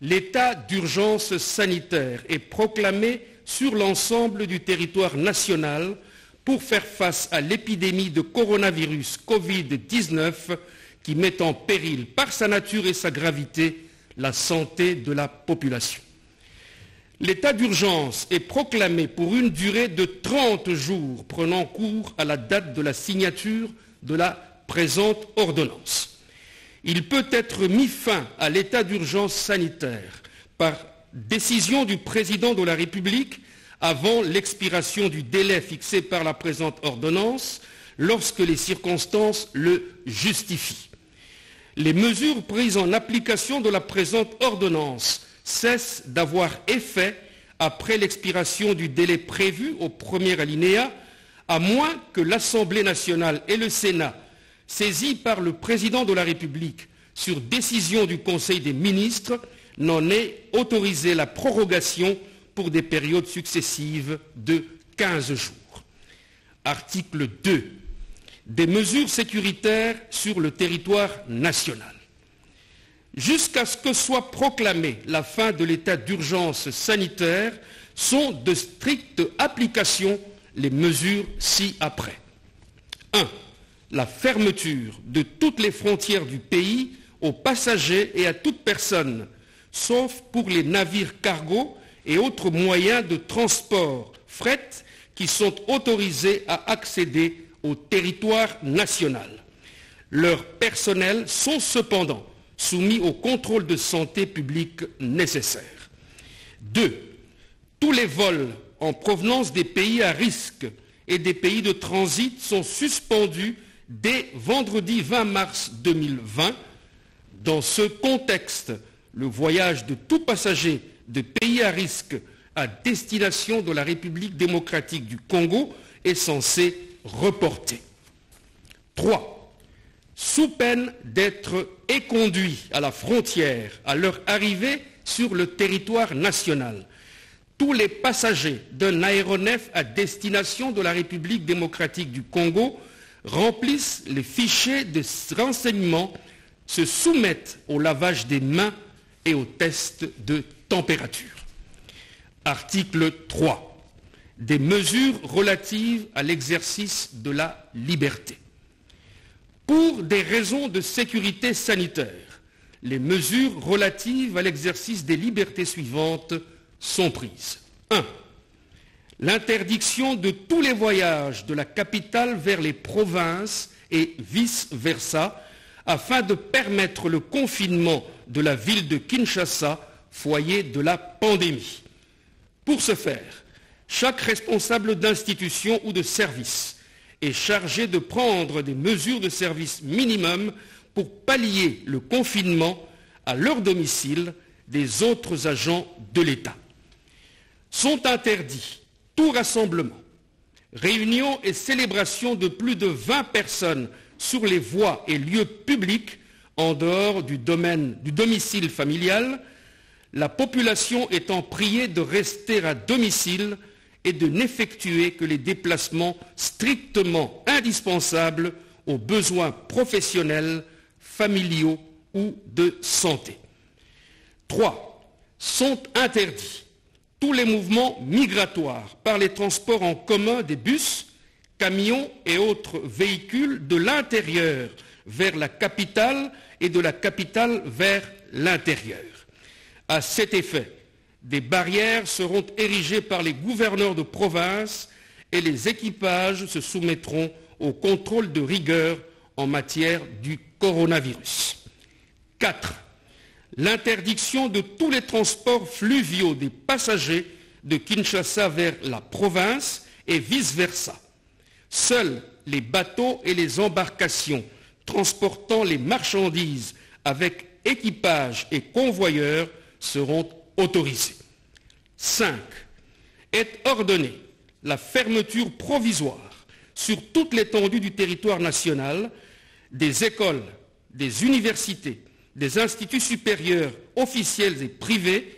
L'état d'urgence sanitaire est proclamé sur l'ensemble du territoire national pour faire face à l'épidémie de coronavirus Covid-19 qui met en péril par sa nature et sa gravité la santé de la population. L'état d'urgence est proclamé pour une durée de 30 jours prenant cours à la date de la signature de la présente ordonnance. Il peut être mis fin à l'état d'urgence sanitaire par décision du président de la République avant l'expiration du délai fixé par la présente ordonnance lorsque les circonstances le justifient. Les mesures prises en application de la présente ordonnance cessent d'avoir effet après l'expiration du délai prévu au premier alinéa, à moins que l'Assemblée nationale et le Sénat, saisis par le président de la République sur décision du Conseil des ministres, n'en aient autorisé la prorogation pour des périodes successives de 15 jours. Article 2. Des mesures sécuritaires sur le territoire national. Jusqu'à ce que soit proclamée la fin de l'état d'urgence sanitaire, sont de stricte application les mesures ci-après. 1. La fermeture de toutes les frontières du pays aux passagers et à toute personne, sauf pour les navires cargo et autres moyens de transport fret qui sont autorisés à accéder au territoire national. Leurs personnels sont cependant soumis au contrôle de santé publique nécessaire. 2. Tous les vols en provenance des pays à risque et des pays de transit sont suspendus dès vendredi 20 mars 2020. Dans ce contexte, le voyage de tout passager de pays à risque à destination de la République démocratique du Congo est censé reporté. 3. Sous peine d'être éconduits à la frontière à leur arrivée sur le territoire national, tous les passagers d'un aéronef à destination de la République démocratique du Congo remplissent les fichiers de renseignement, se soumettent au lavage des mains et aux tests de température. Article 3. Des mesures relatives à l'exercice de la liberté. Pour des raisons de sécurité sanitaire, les mesures relatives à l'exercice des libertés suivantes sont prises. 1. L'interdiction de tous les voyages de la capitale vers les provinces et vice-versa, afin de permettre le confinement de la ville de Kinshasa, foyer de la pandémie. Pour ce faire, chaque responsable d'institution ou de service est chargé de prendre des mesures de service minimum pour pallier le confinement à leur domicile des autres agents de l'État. Sont interdits tout rassemblement, réunion et célébration de plus de 20 personnes sur les voies et lieux publics en dehors du domicile familial, la population étant priée de rester à domicile et de n'effectuer que les déplacements strictement indispensables aux besoins professionnels, familiaux ou de santé. 3. Sont interdits tous les mouvements migratoires par les transports en commun des bus, camions et autres véhicules de l'intérieur vers la capitale et de la capitale vers l'intérieur. À cet effet, des barrières seront érigées par les gouverneurs de province et les équipages se soumettront au contrôle de rigueur en matière du coronavirus. 4. L'interdiction de tous les transports fluviaux des passagers de Kinshasa vers la province et vice-versa. Seuls les bateaux et les embarcations transportant les marchandises avec équipage et convoyeurs seront autorisés. 5. Est ordonnée la fermeture provisoire sur toute l'étendue du territoire national des écoles, des universités, des instituts supérieurs officiels et privés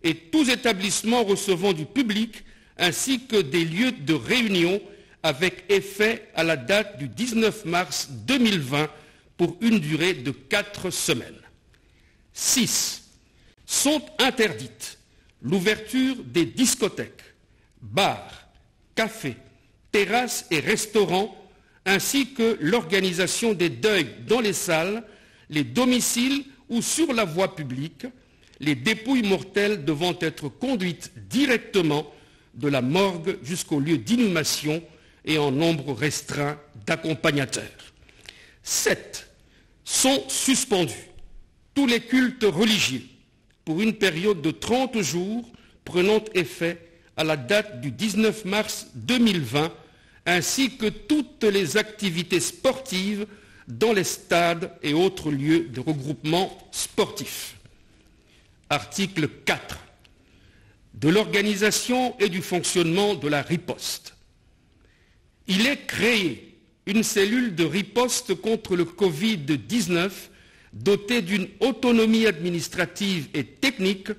et tous établissements recevant du public ainsi que des lieux de réunion avec effet à la date du 19 mars 2020 pour une durée de 4 semaines. 6. Sont interdites l'ouverture des discothèques, bars, cafés, terrasses et restaurants, ainsi que l'organisation des deuils dans les salles, les domiciles ou sur la voie publique, les dépouilles mortelles devant être conduites directement de la morgue jusqu'au lieu d'inhumation et en nombre restreint d'accompagnateurs. 7. Sont suspendus tous les cultes religieux pour une période de 30 jours prenant effet à la date du 19 mars 2020, ainsi que toutes les activités sportives dans les stades et autres lieux de regroupement sportif. Article 4. De l'organisation et du fonctionnement de la riposte. Il est créé une cellule de riposte contre le Covid-19 dotée d'une autonomie administrative et technique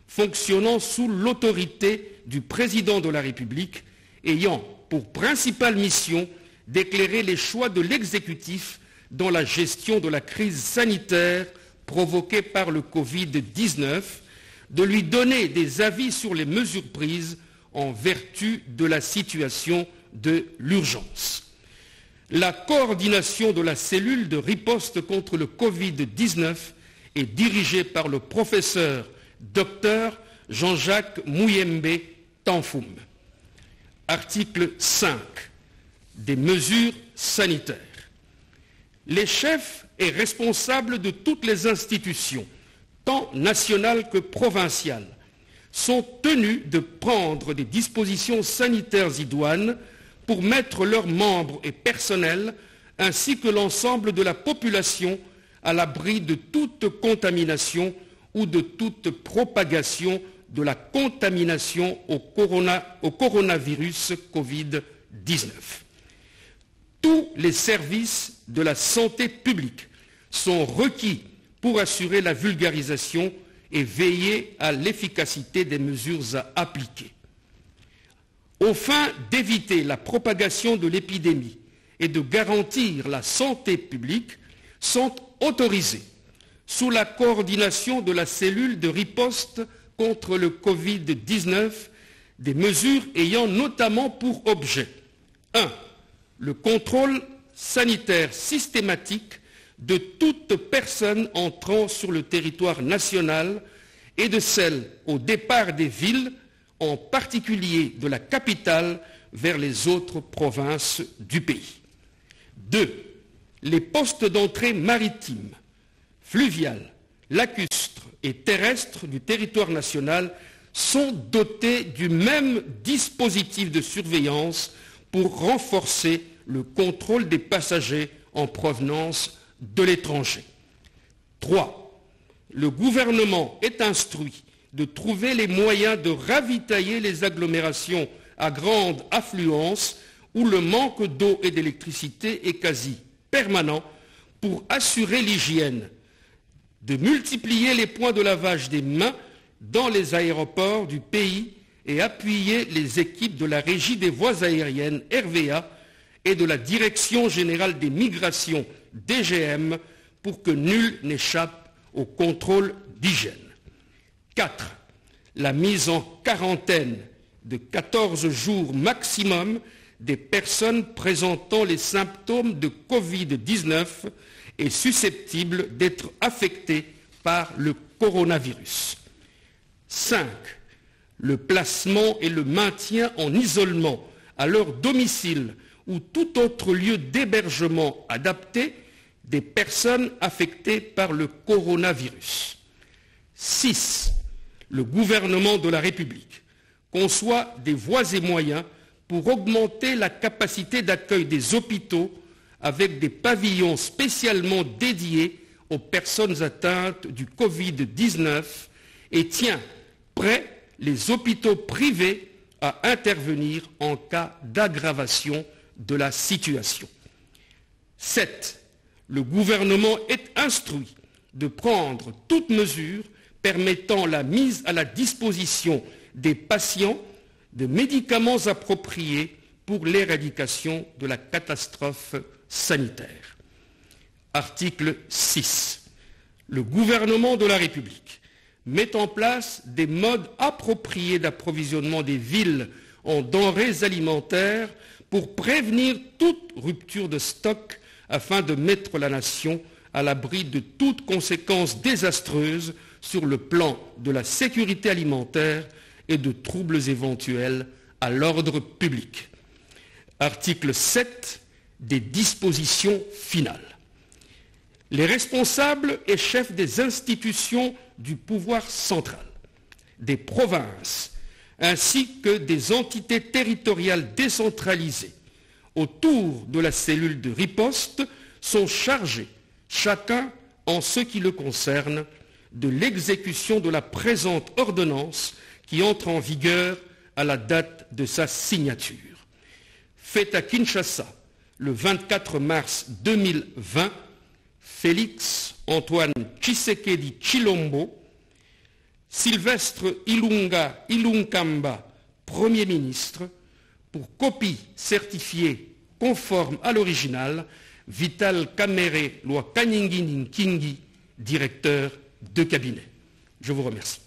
fonctionnant sous l'autorité du président de la République, ayant pour principale mission d'éclairer les choix de l'exécutif dans la gestion de la crise sanitaire provoquée par le Covid-19, de lui donner des avis sur les mesures prises en vertu de la situation de l'urgence. La coordination de la cellule de riposte contre le Covid-19 est dirigée par le professeur Dr Jean-Jacques Mouyembe Tanfoum. Article 5. Des mesures sanitaires. Les chefs et responsables de toutes les institutions, tant nationales que provinciales, sont tenus de prendre des dispositions sanitaires idoines pour mettre leurs membres et personnels, ainsi que l'ensemble de la population, à l'abri de toute contamination ou de toute propagation de la contamination au coronavirus Covid-19. Tous les services de la santé publique sont requis pour assurer la vulgarisation et veiller à l'efficacité des mesures à appliquer. Aux fins d'éviter la propagation de l'épidémie et de garantir la santé publique, sont autorisés, sous la coordination de la cellule de riposte contre le Covid-19, des mesures ayant notamment pour objet 1. Le contrôle sanitaire systématique de toute personne entrant sur le territoire national et de celle au départ des villes, en particulier de la capitale, vers les autres provinces du pays. 2. Les postes d'entrée maritimes, fluviales, lacustres et terrestres du territoire national sont dotés du même dispositif de surveillance pour renforcer le contrôle des passagers en provenance de l'étranger. 3. Le gouvernement est instruit de trouver les moyens de ravitailler les agglomérations à grande affluence où le manque d'eau et d'électricité est quasi permanent pour assurer l'hygiène, de multiplier les points de lavage des mains dans les aéroports du pays et appuyer les équipes de la Régie des voies aériennes RVA et de la Direction générale des migrations DGM pour que nul n'échappe au contrôle d'hygiène. 4. La mise en quarantaine de 14 jours maximum des personnes présentant les symptômes de Covid-19 et susceptibles d'être affectées par le coronavirus. 5. Le placement et le maintien en isolement à leur domicile ou tout autre lieu d'hébergement adapté des personnes affectées par le coronavirus. 6. Le gouvernement de la République conçoit des voies et moyens pour augmenter la capacité d'accueil des hôpitaux avec des pavillons spécialement dédiés aux personnes atteintes du Covid-19 et tient prêts les hôpitaux privés à intervenir en cas d'aggravation de la situation. 7. Le gouvernement est instruit de prendre toute mesure permettant la mise à la disposition des patients de médicaments appropriés pour l'éradication de la catastrophe sanitaire. Article 6. Le gouvernement de la République met en place des modes appropriés d'approvisionnement des villes en denrées alimentaires pour prévenir toute rupture de stock afin de mettre la nation à l'abri de toute conséquence désastreuse sur le plan de la sécurité alimentaire et de troubles éventuels à l'ordre public. Article 7 des dispositions finales. Les responsables et chefs des institutions du pouvoir central, des provinces, ainsi que des entités territoriales décentralisées autour de la cellule de riposte sont chargés, chacun en ce qui le concerne, de l'exécution de la présente ordonnance qui entre en vigueur à la date de sa signature. Faite à Kinshasa le 24 mars 2020, Félix Antoine Tshisekedi Tshilombo, Sylvestre Ilunga Ilunkamba, Premier ministre, pour copie certifiée conforme à l'original, Vital Kamerhe Loi Kanyingini Kingi, directeur de cabinet. Je vous remercie.